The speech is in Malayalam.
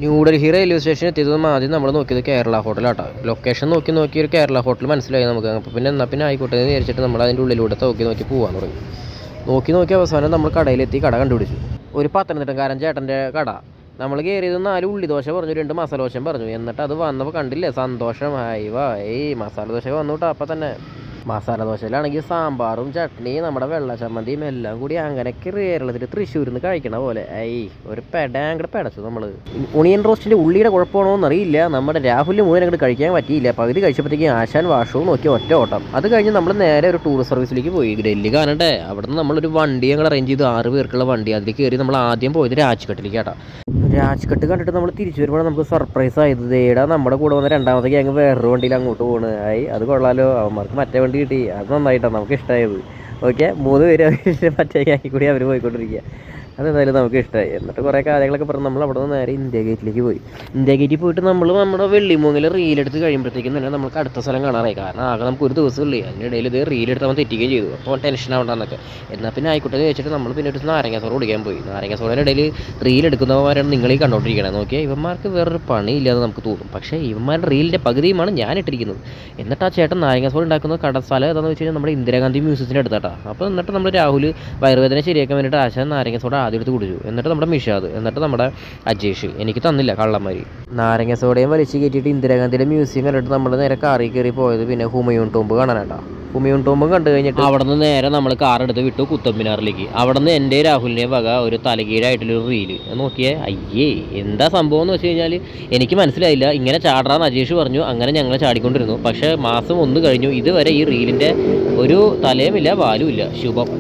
ന്യൂഡൽഹി റെയിൽവേ സ്റ്റേഷൻ എത്തിയതും ആദ്യം നമ്മൾ നോക്കിയത് കേരള ഹോട്ടലാട്ടോ. ലൊക്കേഷൻ നോക്കി ഒരു കേരള ഹോട്ടൽ മനസ്സിലായി നമുക്ക്. അപ്പോൾ പിന്നെ എന്നാൽ പിന്നെ ആയിക്കോട്ടെ എന്ന് വിചാരിച്ചിട്ട് നമ്മൾ അതിൻ്റെ ഉള്ളിലൂടെ നോക്കി പോകാൻ തുടങ്ങി. നോക്കി അവസാനം നമ്മൾ കടയിലെത്തി. കട കണ്ടുപിടിച്ചു. ഒരു പത്തനംതിട്ടക്കാരൻ ചേട്ടൻ്റെ കട. നമ്മൾ കയറിയത് 4 ഉള്ളിദോശ പറഞ്ഞു, 2 മസാല ദോശയും പറഞ്ഞു. എന്നിട്ട് അത് വന്നപ്പോൾ കണ്ടില്ലേ സന്തോഷമായി. മസാല ദോശ വന്നു കേട്ടോ. അപ്പം തന്നെ മസാല ദോശയിലാണെങ്കിൽ സാമ്പാറും ചട്നിയും നമ്മുടെ വെള്ള ചമ്മന്തിയും എല്ലാം കൂടി അങ്ങനെ കേരളത്തിൽ തൃശ്ശൂരിൽ നിന്ന് കഴിക്കണ പോലെ ഒരു അങ്ങോട്ട് പെടച്ചു നമ്മൾ. ഒണിയൻ റോസ്റ്റിൻ്റെ ഉള്ളിയുടെ കുഴപ്പമാണോ എന്നറിയില്ല. നമ്മുടെ രാഹുലിന് മുഴുവൻ അങ്ങോട്ട് കഴിക്കാൻ പറ്റിയില്ല. പകുതി കഴിച്ചപ്പോഴത്തേക്കും ആശാൻ വാഷവും നോക്കി ഒറ്റ ഓട്ടം. അത് കഴിഞ്ഞ് നമ്മൾ നേരെ ഒരു ടൂറിസ്റ്റ് സർവീസിലേക്ക് പോയി. ഡൽഹി കാണണ്ടേ. അവിടെ നിന്ന് നമ്മളൊരു വണ്ടി ഞങ്ങൾ അറേഞ്ച് ചെയ്തു. 6 പേർക്കുള്ള വണ്ടി. അതിൽ കയറി നമ്മൾ ആദ്യം പോയത് രാജ്ഘട്ടിലേക്ക് കേട്ടോ. രാജ്ഘട്ട് കണ്ടിട്ട് നമ്മൾ തിരിച്ചു വരുമ്പോൾ നമുക്ക് സർപ്രൈസ് ആയത് ദേടാ നമ്മുടെ കൂടെ വന്ന രണ്ടാമത്തെ ഗ്യാങ് വേറൊരു വണ്ടിയിൽ അങ്ങോട്ട് പോകണ്. അത് കൊള്ളാലോ. അവന്മാർക്ക് മറ്റേ വണ്ടി കിട്ടി. അത് നന്നായിട്ടാണ് നമുക്ക് ഇഷ്ടമായത്. ഓക്കെ, 3 പേര് മറ്റേ ഗ്യാങ്ങിൽ കൂടി അവർ പോയിക്കൊണ്ടിരിക്കുക. അതെന്തായാലും നമുക്ക് ഇഷ്ടമായി. എന്നിട്ട് കുറേ കാര്യങ്ങളൊക്കെ പറഞ്ഞ് നമ്മൾ അവിടെ നിന്ന് നേരെ ഇന്ത്യ ഗേറ്റിലേക്ക് പോയി. ഇന്ത്യ ഗേറ്റിൽ പോയിട്ട് നമ്മൾ നമ്മുടെ വെള്ളിമൂങ്ങിൽ റീലെടുത്ത് കഴിയുമ്പോഴത്തേക്കും തന്നെ നമുക്ക് അടുത്ത സ്ഥലം കാണാറായി. കാരണം ആകെ നമുക്ക് ഒരു ദിവസമില്ലേ. അതിനിടയിൽ ഇത് റീലെടുത്ത് നമ്മൾ തെറ്റിക്കുകയും ചെയ്തു. അപ്പോൾ ടെൻഷൻ ആവണ്ടെന്നൊക്കെ. എന്നാൽ പിന്നെ ആയിക്കോട്ടെ എന്ന് വെച്ചിട്ട് നമ്മൾ പിന്നെ ഒരു നാരങ്ങ സോഡ കുടിക്കാൻ പോയി. നാരങ്ങ സോഡയുടെ ഇടയിൽ റീലെടുക്കുന്നവരാണ് നിങ്ങളീ കണ്ടോണ്ടിരിക്കണേ. നോക്കിയാൽ ഇവന്മാർക്ക് വേറൊരു പണിയില്ലാതെ നമുക്ക് തോന്നും. പക്ഷേ ഇവന്മാരുടെ റീലിൻ്റെ പകുതിയുമാണ് ഞാൻ ഇട്ടിരിക്കുന്നത്. എന്നിട്ട് ആ ചേട്ടൻ നാരങ്ങ സോഡ ഉണ്ടാക്കുന്ന സ്ഥലം ഏതാണെന്ന് വെച്ച് കഴിഞ്ഞാൽ നമ്മുടെ ഇന്ദിരാഗാന്ധി മ്യൂസിയത്തിൻ്റെ അടുത്താട്ടോ. അപ്പോൾ എന്നിട്ട് നമ്മൾ രാഹുൽ വയറുവേദന ശരിയാക്കാൻ വേണ്ടിയിട്ട് ആശാൻ നാരങ്ങ സോഡ ആദ്യം എടുത്ത് കുടിച്ചു. എന്നിട്ട് നമ്മുടെ മിഷാദ്, എന്നിട്ട് നമ്മുടെ അജേഷ്. എനിക്ക് തന്നില്ല കള്ളന്മാർ. നാരങ്ങ സോഡയും വലിച്ച് കയറ്റിയിട്ട് ഇന്ദിരാഗാന്ധിയുടെ മ്യൂസിയം കണ്ടിട്ട് നമ്മൾ നേരെ കാറിൽ കയറി പോയത് പിന്നെ ഹുമയൂൺ ടോംബ് കാണാനാട്ടോ. ഹുമയൂൺ ടോംബ് കണ്ടു കഴിഞ്ഞിട്ട് അവിടെ നിന്ന് നേരെ നമ്മൾ കാർ എടുത്ത് വിട്ടു കുത്തബ്മിനാറിലേക്ക്. അവിടെ നിന്ന് എൻ്റെ രാഹുലിനെ വക ഒരു തലകീഴായിട്ടുള്ളൊരു റീല് നോക്കിയേ. എന്താ സംഭവം എന്ന് വെച്ച് കഴിഞ്ഞാൽ എനിക്ക് മനസ്സിലായില്ല. ഇങ്ങനെ ചാടാന്ന് അജേഷ് പറഞ്ഞു. അങ്ങനെ ഞങ്ങൾ ചാടിക്കൊണ്ടിരുന്നു. പക്ഷേ മാസം 1 കഴിഞ്ഞു. ഇതുവരെ ഈ റീലിൻ്റെ ഒരു തലയുമില്ല വാലുമില്ല. ശുഭം.